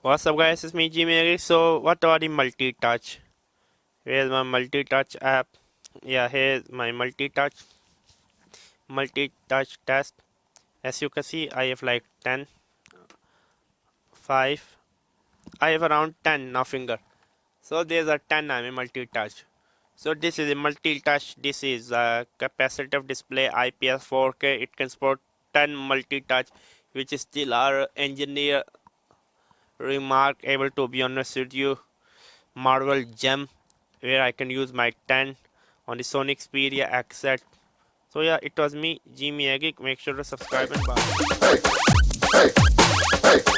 What's up guys, it's me Umair. So what about the multi-touch? Here's my multi-touch app. Yeah, here's my multi-touch test. As you can see, I have like 10, 5, I have around 10 now finger. So there's a 10 I'm a multi-touch. So this is a multi-touch. This is a capacitive display IPS 4K. It can support 10 multi-touch, which is still our engineer remark, able to be honest with you, Marvel gem, where I can use my 10 on the SONY XPERIA XZ2. So yeah, it was me, Geek. Make sure to subscribe and bye.